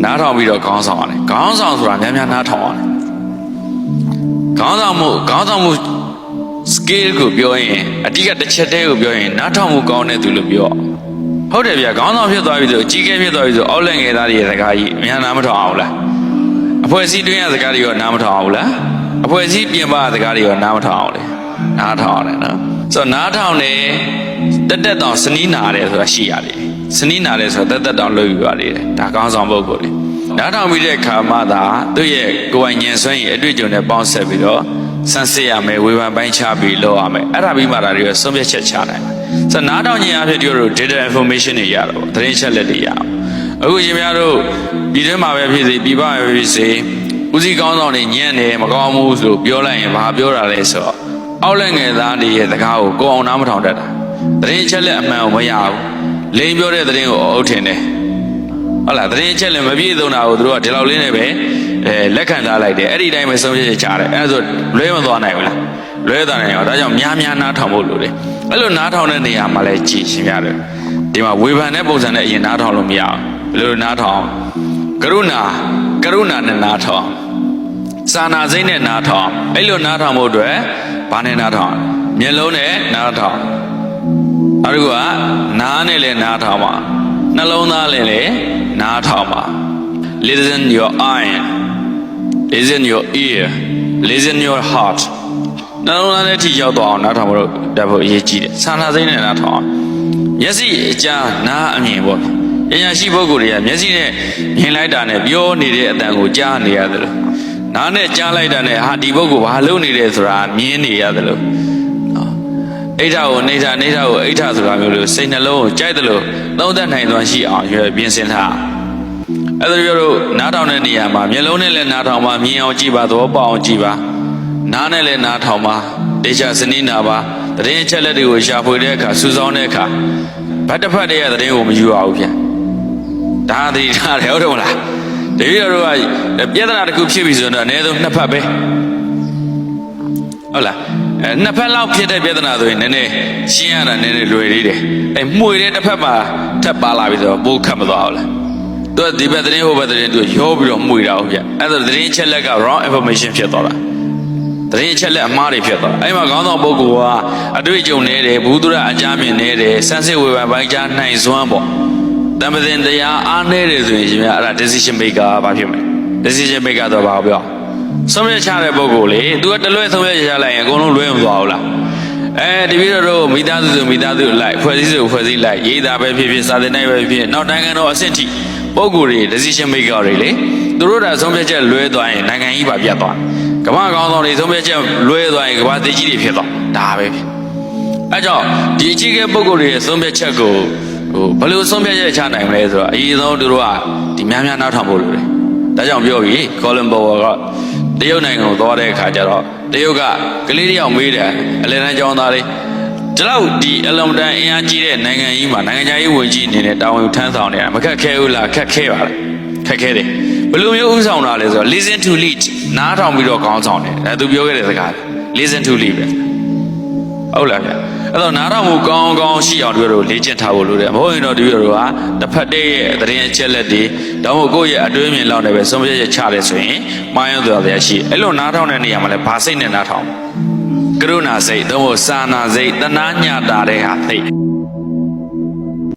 နားထောင်ပြီးတော့ခေါင်းဆောင်ရတယ်ခေါင်းဆောင်ဆိုတာများများနားထောင်ရတယ်ခေါင်းဆောင်မှု skill ကိုပြောရင်အတိအကတစ်ချက်တည်းကိုပြောရင်နားထောင်မှုကောင်းတဲ့သူလို့ပြောဟုတ်တယ်ဗျခေါင်းဆောင်ဖြစ်သွားပြီဆိုအကြီးကဲဖြစ်သွားပြီဆိုအောက်လက်ငယ်သားတွေရဲ့စကားကြီးအများနားမထောင်အောင်လားအဖွဲ့အစည်းတွင်းရစကားတွေရောနားမထောင်အောင်လားအဖွဲ့အစည်းပြင်ပစကားတွေရောနားမထောင်အောင်လေနားထောင်ရတယ်နော်ဆိုတော့နားထောင်တယ်တက်တောင်စနီးနာတယ်ဆိုတာရှိရတယ်စနီးနာတယ်ဆိုတာတက်တောင်လုပ်ယူရတယ်ဒါခေါင်းဆောင်ပုဂ္ဂိုလ်တွေနားထောင်ပြီးတဲ့အခါမှသာသူ့ရဲ့ကိုယ်ပိုင်ဉာဏ်စွမ်းရည်အတွေ့အကြုံနဲ့ပေါင်းဆက်ပြီးတော့စမ်းစစ်ရမယ်ဝေဖန်ပိုင်းခြားပြီးလုပ်ရမယ်အဲ့ဒါပြီးမှဒါတွေဆုံးဖြတ်ချက်ချနိုင်မယ်ဆိုတော့နားထောင်ခြင်းအဖြစ်တို့ data information တွေရတော့သတင်းချက်လက်တွေရအောင်အခုရှင်များတို့ပြည်တွင်းမှာပဲဖြစ်စေပြည်ပမှာပဲဖြစ်စေဦးစီးကောင်းဆောင်တွေညံ့တယ်မကောင်းဘူးဆိုပြောလိုက်ရင်ဘာပြောတာလဲဆိုတော့အောက်လက်ငယ်သားတွေရဲ့စကားကိုကိုအောင်နားမထောင်တတ်တာသတင်းချက်လက်အမှန်ကိုမရဘူးလိန်ပြောတဲ့သတင်းကိုအုပ်ထင်တယ်ဟုတ်လားသတင်းချက်လက်မပြည့်စုံတာကိုတို့ကဒီလောက်လေးနဲ့ပဲလက်ခံထားလိုက်တယ်အဲ့ဒီတိုင်းပဲဆုံးဖြတ်ချက်ချတယ်အဲ့ဒါဆိုလွဲမသွားနိုင်ဘူးလားလွဲသွားနိုင်ရောဒါကြောင့်များများနားထောင်ဖို့လိုတယ်အဲ့လိုနားထောင်တဲ့နေရာမှာလဲကြည်ရှင်ရတယ်ဒီမှာဝေဖန်တဲ့ပုံစံနဲ့အရင်နားထောင်လို့မရဘူးဘယ်လိုနားထောင်ကရုဏာနဲ့နားထောင်စာနာစိတ်နဲ့နားထောင်အဲ့လိုနားထောင်ဖို့အတွက်ဘာနဲ့နားထောင်မျက်လုံးနဲ့နားထောင်အဲ့ဒါကနားနဲ့လည်းနားထောင်ပါနှလုံးသားနဲ့လည်းနားထောင်ပါ listen your eye listen your ear listen your heart နှလုံးသားနဲ့ထိရောက်သွားအောင်နားထောင်ဖို့တတ်ဖို့အရေးကြီးတယ်စာနာစိတ်နဲ့နားထောင်မျက်စိအကြားနားအမြင်ပေါ့ပညာရှိပုဂ္ဂိုလ်တွေကမျက်စိနဲ့မြင်လိုက်တာနဲ့ပြောနေတဲ့အတန်ကိုကြားနေရတယ်လို့နားနဲ့ကြားလိုက်တာနဲ့ဟာဒီပုဂ္ဂိုလ်ဘာလုပ်နေတယ်ဆိုတာမြင်နေရတယ်လို့အိဋ္ဌကိုနေဋ္ဌကိုအိဋ္ဌဆိုတာမျိုးလို့စိတ်နှလုံးကိုကြိုက်တယ်လို့သုံးသပ်နိုင်စွမ်းရှိအောင်ရွယ်ပြင်ဆင်ထားအဲ့ဒါပြောလို့နားထောင်တဲ့နေရာမှာမျက်လုံးနဲ့လည်းနားထောင်ပါမြင်အောင်ကြည့်ပါသဘောပေါက်အောင်ကြည့်ပါနားနဲ့လည်းနားထောင်ပါတေချာစနည်းနာပါသတင်းအချက်လက်တွေကိုရှာဖွေတဲ့အခါစူးစောင်းတဲ့အခါဗတ်တစ်ဖက်တည်းရဲ့သတင်းကိုမယူရဘူးဗျဒါသတိထားတယ်ဟုတ်တယ်မလားတပည့်တော်တို့ကပြဿနာတစ်ခုဖြစ်ပြီဆိုတော့အနည်းဆုံးနှစ်ဖက်ပဲဟုတ်လားနှစ်ဖက်လောက်ဖြစ်တဲ့ပြဿနာဆိုရင်နည်းနည်းရှင်းရတာနည်းနည်းလွယ်သေးတယ်မှွေတဲ့တစ်ဖက်မှာထပ်ပါလာပြီဆိုတော့ပိုးခတ်မသွားဘူးလားသူကဒီဘက်သတင်းဟိုဘက်သတင်းသူရောပြီးတော့မှွေတာဟုတ်ဗျအဲ့ဒါသတင်းချက်လက်က wrong information ဖြစ်သွားတာသတင်းချက်လက်အမှားတွေဖြစ်သွားအဲ့မှာခေါင်းဆောင်ပုဂ္ဂိုလ်ကအတွေ့အကြုံနေတယ်ဘူးသူရအကြမ်းမြင်နေတယ်စမ်းစစ်ဝေဖန်ပိုင်းခြားနိုင်စွမ်းပေါ့တမတင်တရားအားနေတယ်ဆိုရင်ရှင်များအဲ့ဒါ decision maker ဘာဖြစ်မလဲ decision maker တော့ဘာပြောဆုံးဖြတ်ချတဲ့ပုဂ္ဂိုလ်လေသူကတလွဲဆုံးဖြတ်ချလိုက်ရင်အကုန်လုံးလွဲမသွားဘူးလားတပည့်တော်တို့မိသားစုလိုက်ဖွဲ့စည်းလိုက်ရေးတာပဲဖြစ်ဖြစ်စာသင်တိုင်းပဲဖြစ်နောက်နိုင်ငံတော်အဆင့်ထိပုဂ္ဂိုလ်တွေ decision maker တွေလေသူတို့ဒါဆုံးဖြတ်ချက်လွဲသွားရင်နိုင်ငံကြီးပါပြတ်သွားကမ္ဘာကောင်းဆောင်တွေဆုံးဖြတ်ချက်လွဲသွားရင်ကမ္ဘာသိကြီးတွေဖြစ်သွားဒါပဲအဲကြောင့်ဒီအကြီးကဲပုဂ္ဂိုလ်တွေရဲ့ဆုံးဖြတ်ချက်ကိုဘယ်လိုဆုံးဖြတ်ချက်ချနိုင်မလဲဆိုတော့အရင်ဆုံးသူတို့ကဒီများများနားထောင်ဖို့လိုတယ်ဒါကြောင့်ပြောပြီးကောလင်ဘော်ကတရုတ်နိုင်ငံကိုသွားတဲ့အခါကျတော့တရုတ်ကကလေးတယောက်မေးတယ်အလယ်တန်းကျောင်းသားလေးဒီလောက်ဒီအလုံးတန်းအင်အားကြီးတဲ့နိုင်ငံကြီးမှာနိုင်ငံခြားရေးဝန်ကြီးအနေနဲ့တာဝန်ထမ်းဆောင်နေတာမခက်ခဲဘူးလားခက်ခဲပါလားခက်ခဲတယ်ဘယ်လိုမျိုးဥဆောင်တာလဲဆိုတော့ listen to lead နားထောင်ပြီးတော့ခေါင်းဆောင်တယ်ဒါသူပြောခဲ့တဲ့စကား listen to lead ပဲဟုတ်လားဗျအဲ့တော့နားထောင်မှုကောင်းရှိအောင်တို့တို့လေ့ကျင့်ထားဖို့လိုတယ်မဟုတ်ရင်တော့တို့ကတစ်ဖက်တည်းရဲ့သတင်းအချက်လက်တွေတော့မဟုတ်ကိုယ့်ရဲ့အတွင်းမြင်လောက်နေပဲဆုံးဖြတ်ချက်ချတယ်ဆိုရင်မှားရသွားရရှိအဲ့လိုနားထောင်တဲ့နေရာမှာလည်းဘာစိတ်နဲ့နားထောင်ကရုဏာစိတ်တော့စာနာစိတ်တနာညတာတဲ့ဟာစိတ်